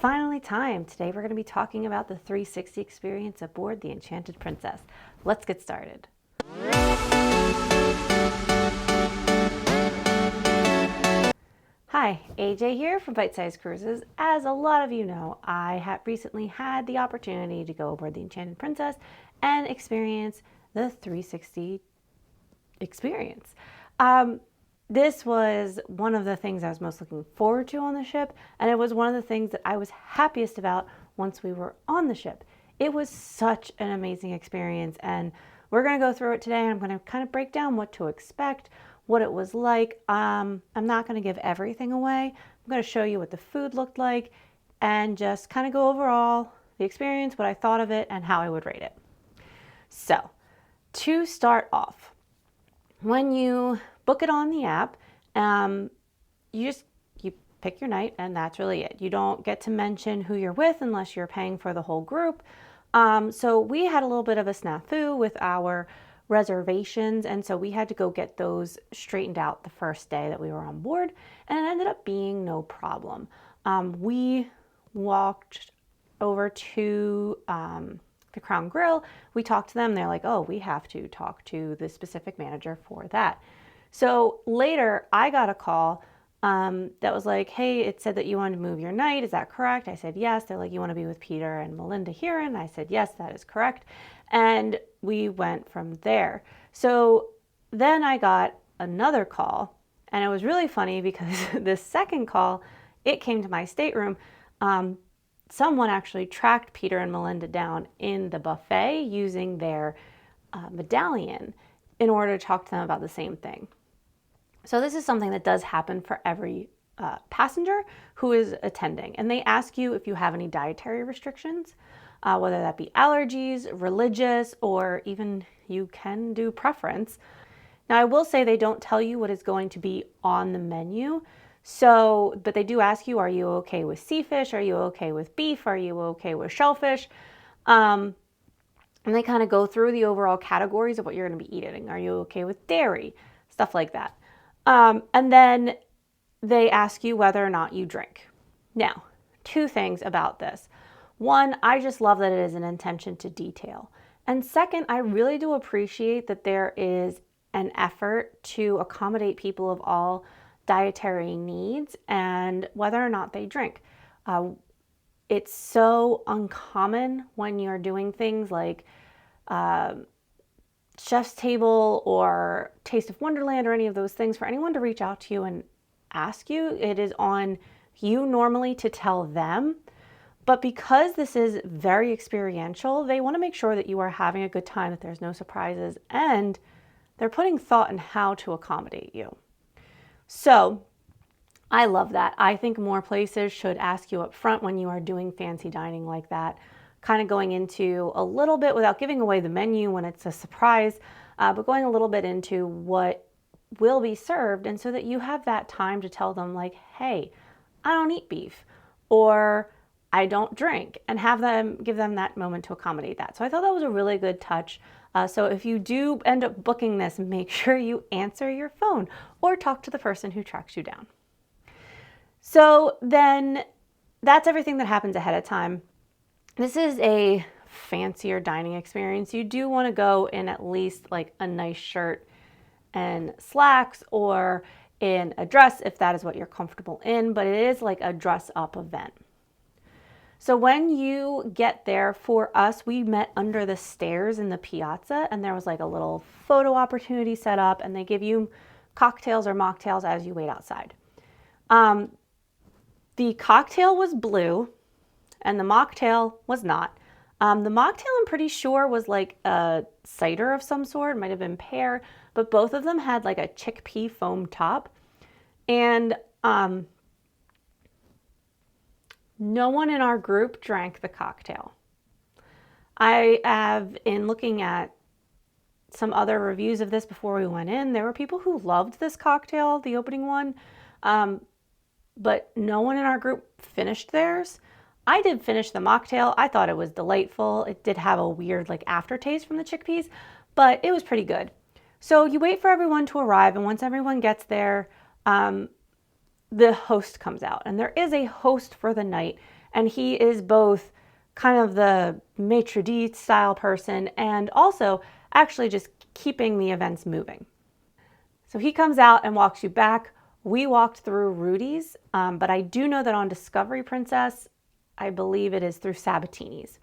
finally time. Today we're going to be talking about the 360 experience aboard the Enchanted Princess. Let's get started. Hi, AJ here from Byte Size Cruises. As a lot of you know, I have recently had the opportunity to go aboard the Enchanted Princess and experience the 360 experience. This was one of the things I was most looking forward to on the ship, and it was one of the things that I was happiest about once we were on the ship. It was such an amazing experience, and we're going to go through it today. I'm going to kind of break down what to expect, what it was like. I'm not going to give everything away. I'm going to show you what the food looked like and just kind of go overall the experience, what I thought of it, and how I would rate it. So, to start off, when you book it on the app, you pick your night and that's really it. You don't get to mention who you're with unless you're paying for the whole group. So we had a little bit of a snafu with our reservations, and so we had to go get those straightened out the first day that we were on board, and it ended up being no problem. We walked over to the Crown Grill. We talked to them. They're like, oh, we have to talk to the specific manager for that. So later I got a call that was like, hey, it said that you wanted to move your night. Is that correct? I said, yes. They're like, you want to be with Peter and Melinda here? And I said, yes, that is correct. And we went from there. So then I got another call, and it was really funny because the second call, it came to my stateroom. Someone actually tracked Peter and Melinda down in the buffet using their medallion in order to talk to them about the same thing. So this is something that does happen for every passenger who is attending. And they ask you if you have any dietary restrictions, whether that be allergies, religious, or even you can do preference. Now, I will say they don't tell you what is going to be on the menu. So, but they do ask you, are you okay with sea fish? Are you okay with beef? Are you okay with shellfish? And they kind of go through the overall categories of what you're going to be eating. Are you okay with dairy? Stuff like that. And then they ask you whether or not you drink. Now, two things about this. One, I just love that it is an attention to detail. And second, I really do appreciate that there is an effort to accommodate people of all dietary needs and whether or not they drink. It's so uncommon when you're doing things like Chef's Table or Taste of Wonderland or any of those things for anyone to reach out to you and ask you. It is on you normally to tell them. But because this is very experiential, they want to make sure that you are having a good time, that there's no surprises, and they're putting thought in how to accommodate you. So I love that. I think more places should ask you up front when you are doing fancy dining like that, kind of going into a little bit without giving away the menu when it's a surprise, but going a little bit into what will be served, and so that you have that time to tell them like, hey, I don't eat beef, or I don't drink, and give them that moment to accommodate that. So I thought that was a really good touch. So if you do end up booking this, make sure you answer your phone or talk to the person who tracks you down. So then that's everything that happens ahead of time. This is a fancier dining experience. You do want to go in at least like a nice shirt and slacks, or in a dress if that is what you're comfortable in, but it is like a dress up event. So when you get there, for us, we met under the stairs in the piazza, and there was like a little photo opportunity set up, and they give you cocktails or mocktails as you wait outside. The cocktail was blue and the mocktail was not. The mocktail, I'm pretty sure, was like a cider of some sort. It might have been pear, but both of them had like a chickpea foam top. And no one in our group drank the cocktail. I have, in looking at some other reviews of this before we went in, there were people who loved this cocktail, the opening one, but no one in our group finished theirs. I did finish the mocktail. I thought it was delightful. It did have a weird like aftertaste from the chickpeas, but it was pretty good. So you wait for everyone to arrive, and once everyone gets there, the host comes out, and there is a host for the night, And he is both kind of the maitre d' style person and also actually just keeping the events moving. So he comes out and walks you back. We walked through Rudy's, but I do know that on Discovery Princess, I believe it is through Sabatini's.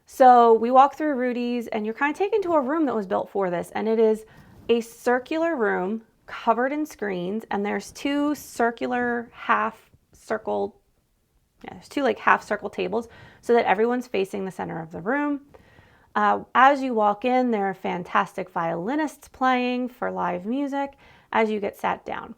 So we walk through Rudy's and you're kind of taken to a room that was built for this. And it is a circular room covered in screens. And there's two circular there's two like half circle tables so that everyone's facing the center of the room. As you walk in, there are fantastic violinists playing for live music as you get sat down.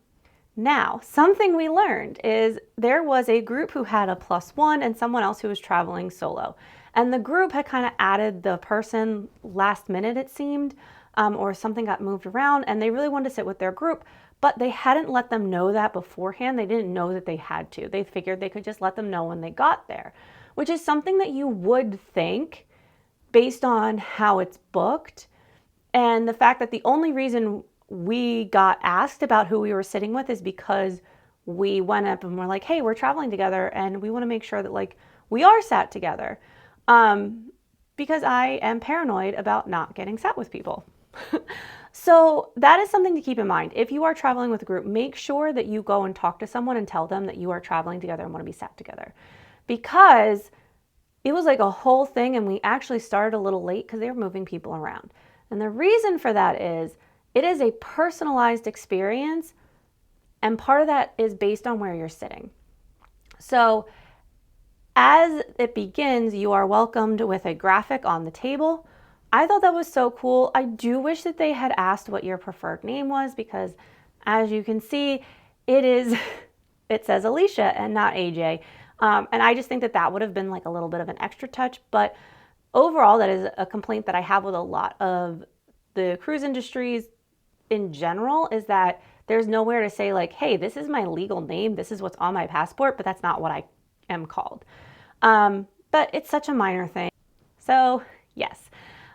Now, something we learned is there was a group who had a +1 and someone else who was traveling solo. And the group had kind of added the person last minute, it seemed, or something got moved around and they really wanted to sit with their group, but they hadn't let them know that beforehand. They didn't know that they had to. They figured they could just let them know when they got there, which is something that you would think based on how it's booked. And the fact that the only reason we got asked about who we were sitting with is because we went up and were like, hey, we're traveling together and we want to make sure that like we are sat together. Because I am paranoid about not getting sat with people. So that is something to keep in mind. If you are traveling with a group, make sure that you go and talk to someone and tell them that you are traveling together and want to be sat together. Because it was like a whole thing and we actually started a little late because they were moving people around. And the reason for that is it is a personalized experience and part of that is based on where you're sitting. So as it begins, you are welcomed with a graphic on the table. I thought that was so cool. I do wish that they had asked what your preferred name was because as you can see, it says Alicia and not AJ. And I just think that that would have been like a little bit of an extra touch. But overall, that is a complaint that I have with a lot of the cruise industries in general is that there's nowhere to say like, hey, this is my legal name. This is what's on my passport, but that's not what I am called. But it's such a minor thing. So yes,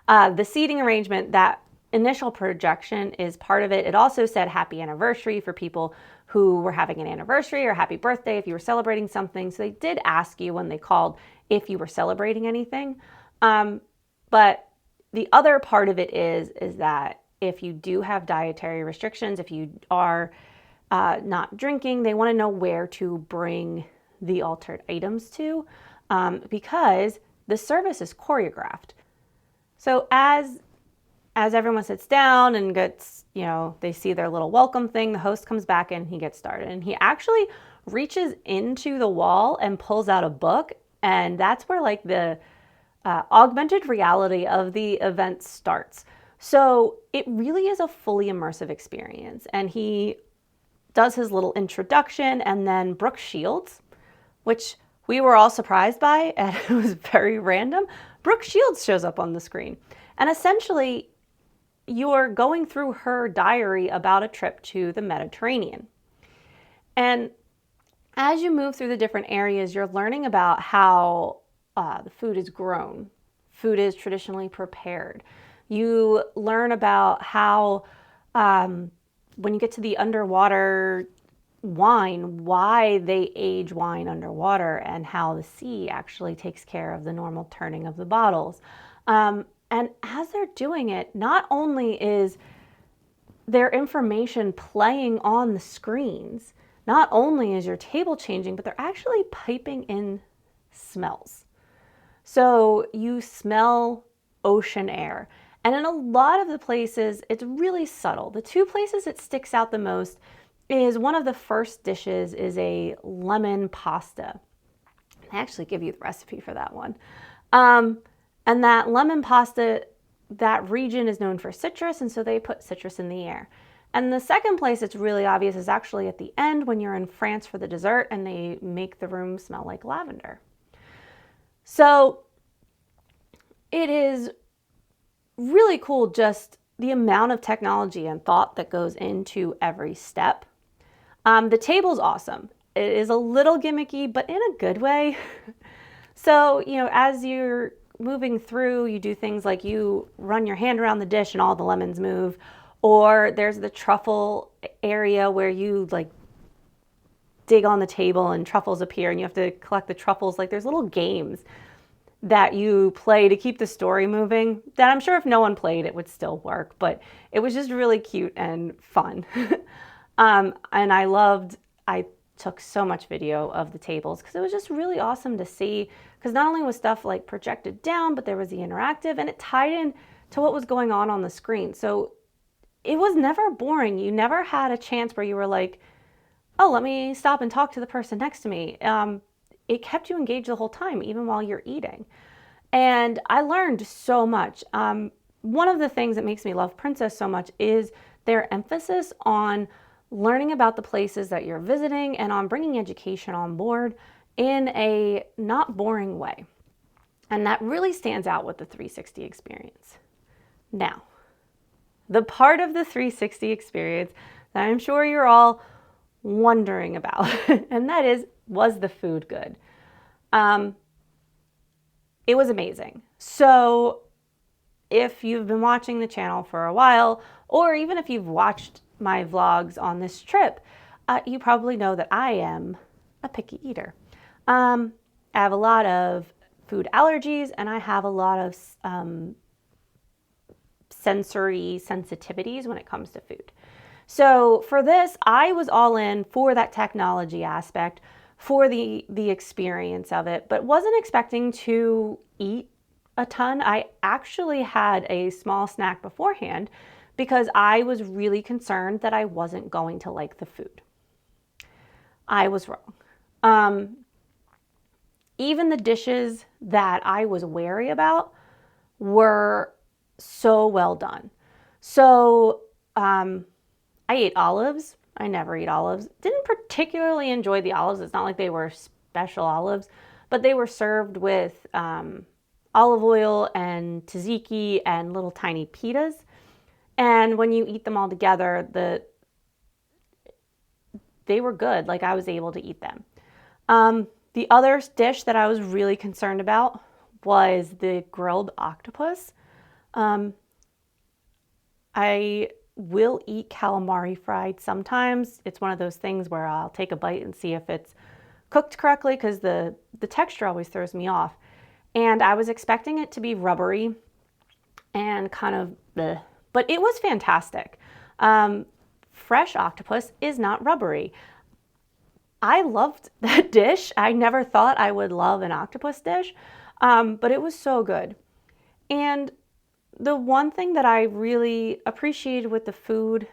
the seating arrangement, that initial projection is part of it. It also said happy anniversary for people who were having an anniversary or happy birthday if you were celebrating something. So they did ask you when they called if you were celebrating anything. But the other part of it is that if you do have dietary restrictions, if you are not drinking, they want to know where to bring the altered items to because the service is choreographed. So as everyone sits down and gets, they see their little welcome thing, the host comes back and he gets started. And he actually reaches into the wall and pulls out a book. And that's where like the augmented reality of the event starts. So it really is a fully immersive experience. And he does his little introduction and then Brooke Shields, which we were all surprised by, and it was very random. Brooke Shields shows up on the screen. And essentially, you're going through her diary about a trip to the Mediterranean. And as you move through the different areas, you're learning about how the food is grown. Food is traditionally prepared. You learn about how when you get to the underwater wine, why they age wine underwater and how the sea actually takes care of the normal turning of the bottles. And as they're doing it, not only is their information playing on the screens, not only is your table changing, but they're actually piping in smells. So you smell ocean air. And in a lot of the places, it's really subtle. The two places it sticks out the most is one of the first dishes is a lemon pasta. I actually give you the recipe for that one. And that lemon pasta, that region is known for citrus, and so they put citrus in the air. And the second place it's really obvious is actually at the end when you're in France for the dessert and they make the room smell like lavender. So it is really cool just the amount of technology and thought that goes into every step. The table's awesome. It is a little gimmicky, but in a good way. So, as you're moving through, you do things like you run your hand around the dish and all the lemons move, or there's the truffle area where you like dig on the table and truffles appear and you have to collect the truffles. Like there's little games that you play to keep the story moving that I'm sure if no one played, it would still work, but it was just really cute and fun. And I took so much video of the tables because it was just really awesome to see, because not only was stuff like projected down, but there was the interactive and it tied in to what was going on the screen. So it was never boring. You never had a chance where you were like, oh, let me stop and talk to the person next to me. It kept you engaged the whole time, even while you're eating. And I learned so much. One of the things that makes me love Princess so much is their emphasis on learning about the places that you're visiting and on bringing education on board in a not boring way. And that really stands out with the 360 experience. Now, the part of the 360 experience that I'm sure you're all wondering about, and that is, was the food good? It was amazing. So if you've been watching the channel for a while, or even if you've watched my vlogs on this trip, you probably know that I am a picky eater. I have a lot of food allergies and I have a lot of sensory sensitivities when it comes to food. So for this, I was all in for that technology aspect, for the experience of it, but wasn't expecting to eat a ton. I actually had a small snack beforehand because I was really concerned that I wasn't going to like the food. I was wrong. Even the dishes that I was wary about were so well done. So I ate olives. I never eat olives. Didn't particularly enjoy the olives. It's not like they were special olives, but they were served with olive oil and tzatziki and little tiny pitas. And when you eat them all together, they were good. Like I was able to eat them. The other dish that I was really concerned about was the grilled octopus. I will eat calamari fried sometimes. It's one of those things where I'll take a bite and see if it's cooked correctly because the texture always throws me off. And I was expecting it to be rubbery and kind of bleh, but it was fantastic. Fresh octopus is not rubbery. I loved that dish. I never thought I would love an octopus dish, but it was so good. And the one thing that I really appreciated with the food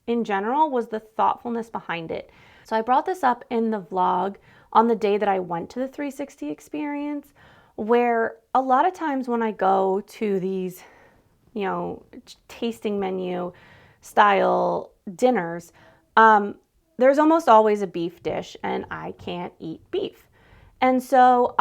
in general was the thoughtfulness behind it. So I brought this up in the vlog on the day that I went to the 360 experience, where a lot of times when I go to these, tasting menu style dinners, there's almost always a beef dish and I can't eat beef. And so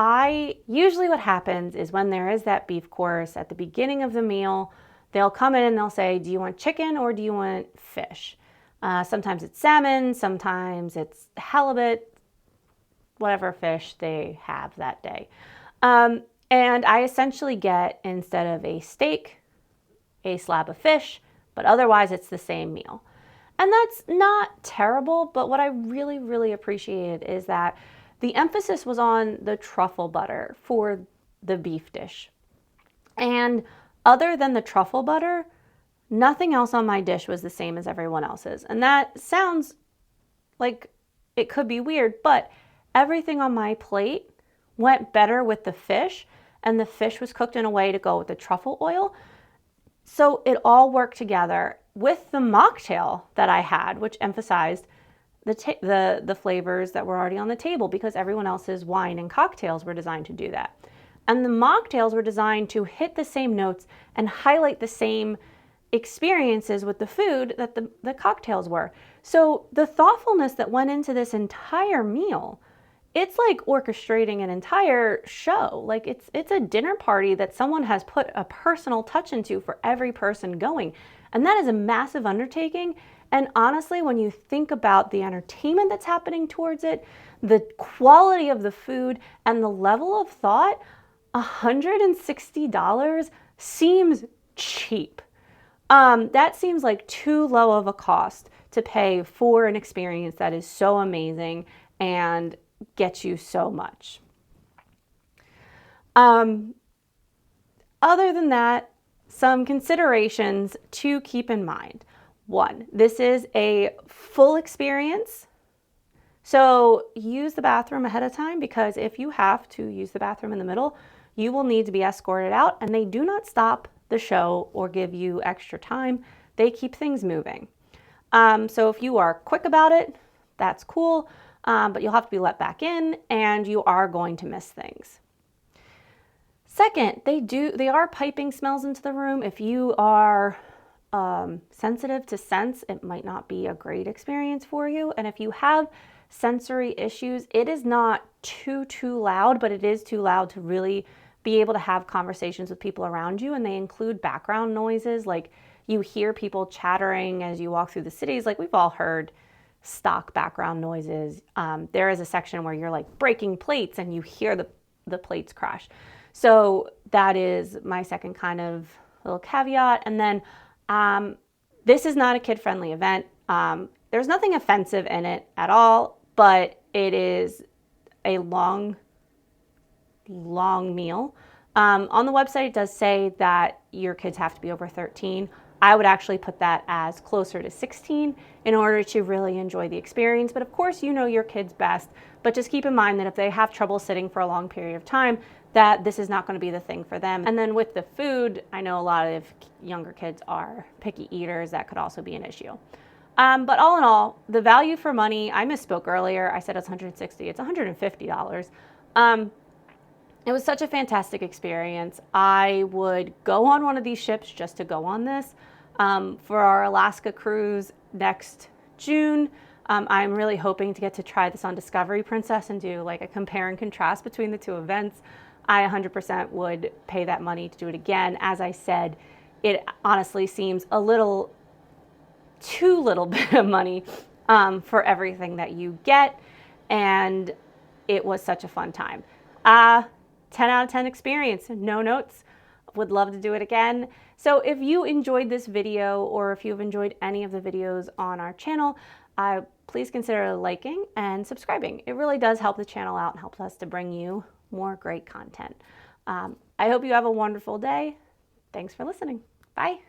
usually what happens is when there is that beef course at the beginning of the meal, they'll come in and they'll say, do you want chicken or do you want fish? Sometimes it's salmon, sometimes it's halibut, whatever fish they have that day. And I essentially get, instead of a steak, a slab of fish, but otherwise it's the same meal. And that's not terrible, but what I really, really appreciated is that the emphasis was on the truffle butter for the beef dish. And other than the truffle butter, nothing else on my dish was the same as everyone else's. And that sounds like it could be weird, but everything on my plate went better with the fish, and the fish was cooked in a way to go with the truffle oil. So it all worked together with the mocktail that I had, which emphasized the flavors that were already on the table, because everyone else's wine and cocktails were designed to do that. And the mocktails were designed to hit the same notes and highlight the same experiences with the food that the cocktails were. So the thoughtfulness that went into this entire meal, it's like orchestrating an entire show. Like it's a dinner party that someone has put a personal touch into for every person going. And that is a massive undertaking. And honestly, when you think about the entertainment that's happening towards it, the quality of the food, and the level of thought, $160 seems cheap. That seems like too low of a cost to pay for an experience that is so amazing and get you so much. Other than that, some considerations to keep in mind. One, this is a full experience. So use the bathroom ahead of time, because if you have to use the bathroom in the middle, you will need to be escorted out, and they do not stop the show or give you extra time. They keep things moving. So if you are quick about it, that's cool, but you'll have to be let back in, and you are going to miss things. Second, they are piping smells into the room. If you are sensitive to scents, it might not be a great experience for you. And if you have sensory issues, it is not too loud, but it is too loud to really be able to have conversations with people around you. And they include background noises, like you hear people chattering as you walk through the cities. Like we've all heard stock background noises. There is a section where you're like breaking plates and you hear the plates crash. So that is my second kind of little caveat. And then this is not a kid-friendly event. There's nothing offensive in it at all, but it is a long meal. On the website, it does say that your kids have to be over 13. I would actually put that as closer to 16 in order to really enjoy the experience. But of course, you know your kids best, but just keep in mind that if they have trouble sitting for a long period of time, that this is not going to be the thing for them. And then with the food, I know a lot of younger kids are picky eaters. That could also be an issue. But all in all, the value for money, I misspoke earlier. I said it's $160, it's $150. It was such a fantastic experience. I would go on one of these ships just to go on this. For our Alaska cruise next June, I'm really hoping to get to try this on Discovery Princess and do like a compare and contrast between the two events. I 100% would pay that money to do it again. As I said, it honestly seems a little too little bit of money for everything that you get, and it was such a fun time. 10 out of 10 experience, no notes. Would love to do it again. So if you enjoyed this video, or if you've enjoyed any of the videos on our channel, please consider liking and subscribing. It really does help the channel out and helps us to bring you more great content. I hope you have a wonderful day. Thanks for listening. Bye.